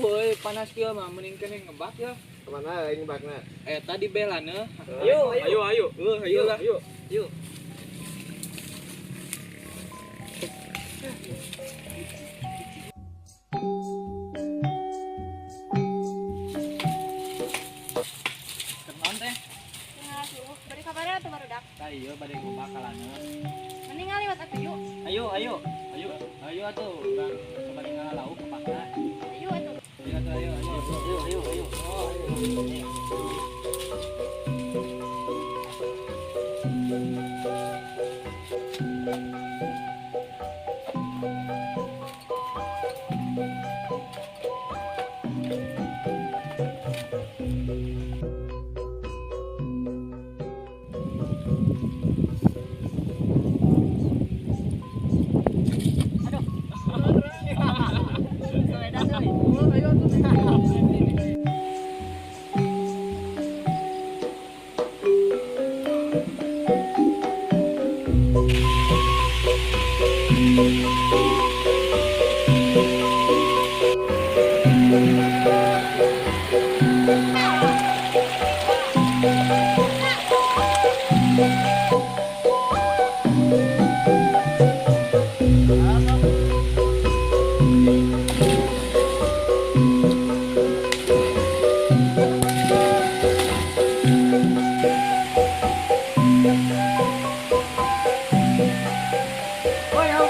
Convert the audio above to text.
euy panas kieu mah mending keneh ngebak ya. Kemana ini bakna? Tadi belana. Ayo. Ayo lah. Yuk. Kenaon teh? Tinggal suruh. Bari kabarnya tuh barudak. Tah ieu bade ngebak kalana. Mending ngaliwat atuh yuk. Ayo atuh urang coba tinggal lauk kepakna. Ayo atuh. Ayo. Woi, au.